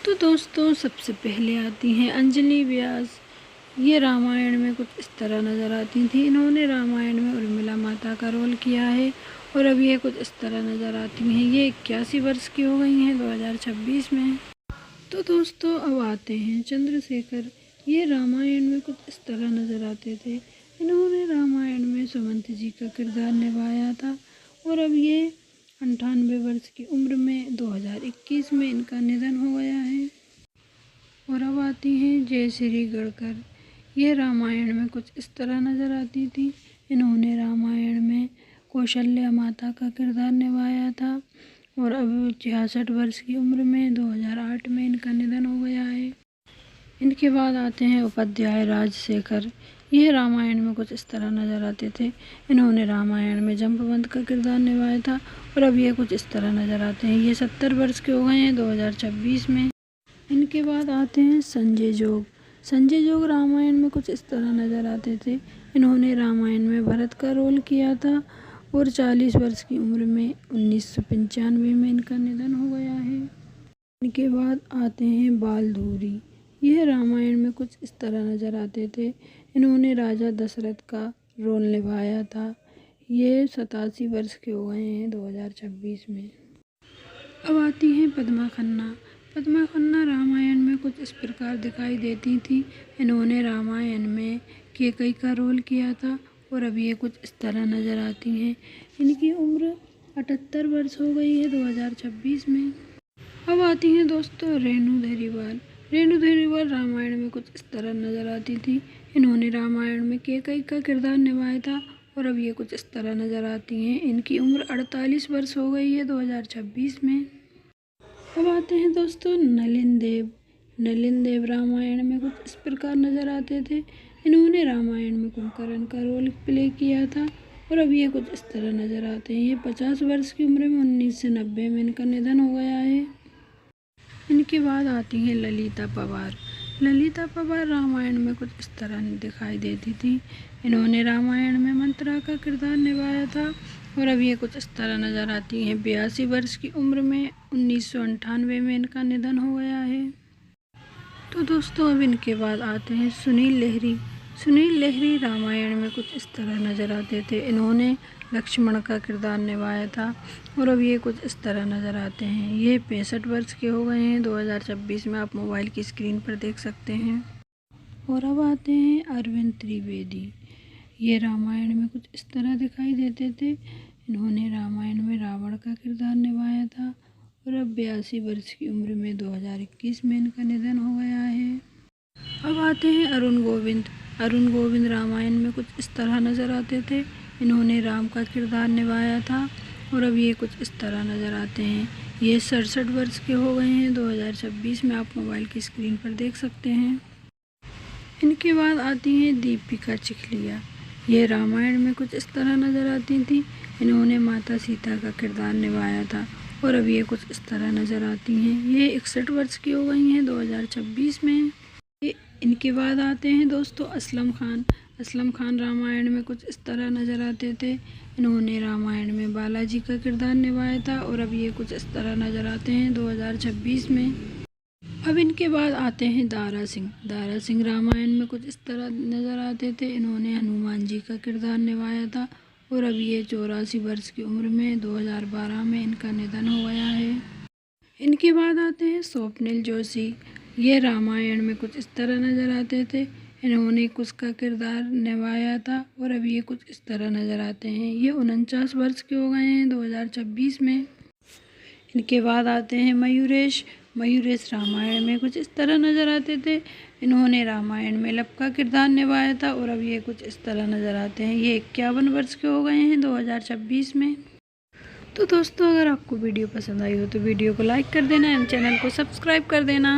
तो दोस्तों सबसे पहले आती हैं अंजलि व्यास। ये रामायण में कुछ इस तरह नज़र आती थी। इन्होंने रामायण में उर्मिला माता का रोल किया है और अब ये कुछ इस तरह नज़र आती हैं। ये 81 वर्ष की हो गई हैं 2026 में। तो दोस्तों अब आते हैं चंद्रशेखर। ये रामायण में कुछ इस तरह नज़र आते थे। इन्होंने रामायण में सुमंत जी का किरदार निभाया था और अब ये 98 वर्ष की उम्र में 2021 में इनका निधन हो गया है। और अब आती हैं जयश्री गढ़कर। यह रामायण में कुछ इस तरह नज़र आती थी। इन्होंने रामायण में कौशल्या माता का किरदार निभाया था और अब 66 वर्ष की उम्र में 2008 में इनका निधन हो गया है। इनके बाद आते हैं उपाध्याय राजशेखर। यह रामायण में कुछ इस तरह नज़र आते थे। इन्होंने रामायण में जम्बवंत का किरदार निभाया था और अब ये कुछ इस तरह नज़र आते हैं। ये 70 वर्ष के हो गए हैं 2026 में। इनके बाद आते हैं संजय जोग। संजय जोग रामायण में कुछ इस तरह नज़र आते थे। इन्होंने रामायण में भरत का रोल किया था और 40 वर्ष की उम्र में 1995 में इनका निधन हो गया है। इनके बाद आते हैं बालधूरी। यह रामायण में कुछ इस तरह नज़र आते थे। इन्होंने राजा दशरथ का रोल निभाया था। ये 87 वर्ष के हो गए हैं 2026 में। अब आती हैं पद्मा खन्ना। पद्मा खन्ना रामायण में कुछ इस प्रकार दिखाई देती थी। इन्होंने रामायण में कैकई का रोल किया था और अब ये कुछ इस तरह नज़र आती हैं। इनकी उम्र 78 वर्ष हो गई है 2026 में। अब आती हैं दोस्तों रेणु धरीवाल। रेणु धरीवाल रामायण में कुछ इस तरह नज़र आती थी। इन्होंने रामायण में कैकई का किरदार निभाया था और अब ये कुछ इस तरह नज़र आती हैं। इनकी उम्र 48 वर्ष हो गई है 2026 में। अब आते हैं दोस्तों नलिन देव। नलिन देव रामायण में कुछ इस प्रकार नज़र आते थे। इन्होंने रामायण में कुंभकर्ण का रोल प्ले किया था और अब ये कुछ इस तरह नज़र आते हैं। ये 50 वर्ष की उम्र में 1990 में इनका निधन हो गया है। इनके बाद आती हैं ललिता पवार। ललिता पवार रामायण में कुछ इस तरह दिखाई देती थी। इन्होंने रामायण में मंत्रा का किरदार निभाया था और अब ये कुछ इस तरह नज़र आती हैं। 82 वर्ष की उम्र में 1998 में इनका निधन हो गया है। तो दोस्तों अब इनके बाद आते हैं सुनील लहरी। सुनील लहरी रामायण में कुछ इस तरह नज़र आते थे। इन्होंने लक्ष्मण का किरदार निभाया था और अब ये कुछ इस तरह नज़र आते हैं। ये 65 वर्ष के हो गए हैं 2026 में, आप मोबाइल की स्क्रीन पर देख सकते हैं। और अब आते हैं अरविंद त्रिवेदी। ये रामायण में कुछ इस तरह दिखाई देते थे। इन्होंने रामायण में रावण का किरदार निभाया था और अब 82 वर्ष की उम्र में 2021 में इनका निधन हो गया है। अब आते हैं अरुण गोविंद। अरुण गोविंद रामायण में कुछ इस तरह नज़र आते थे। इन्होंने राम का किरदार निभाया था और अब ये कुछ इस तरह नज़र आते हैं। ये 67 वर्ष के हो गए हैं 2026 में, आप मोबाइल की स्क्रीन पर देख सकते हैं। इनके बाद आती हैं दीपिका चिखलिया। ये रामायण में कुछ इस तरह नज़र आती थी। इन्होंने माता सीता का किरदार निभाया था और अब ये कुछ इस तरह नज़र आती हैं। ये 61 वर्ष की हो गई हैं 2026 में। इनके बाद आते हैं दोस्तों असलम खान। असलम खान रामायण में कुछ इस तरह नज़र आते थे। इन्होंने रामायण में बालाजी का किरदार निभाया था और अब ये कुछ इस तरह नज़र आते हैं 2026 में। अब इनके बाद आते हैं दारा सिंह। दारा सिंह रामायण में कुछ इस तरह नज़र आते थे। इन्होंने हनुमान जी का किरदार निभाया था और अब ये 84 वर्ष की उम्र में 2012 में इनका निधन हो गया है। इनके बाद आते हैं स्वप्निल जोशी। ये रामायण में कुछ इस तरह नज़र आते थे। इन्होंने कुश का किरदार निभाया था और अब ये कुछ इस तरह नज़र आते हैं। ये 49 वर्ष के हो गए हैं 2026 में। इनके बाद आते हैं मयूरेश। मयूरेश रामायण में कुछ इस तरह नज़र आते थे। इन्होंने रामायण में लव का किरदार निभाया था और अब ये कुछ इस तरह नज़र आते हैं। ये 51 वर्ष के हो गए हैं 2026 में। तो दोस्तों अगर आपको वीडियो पसंद आई हो तो वीडियो को लाइक कर देना एंड चैनल को सब्सक्राइब कर देना।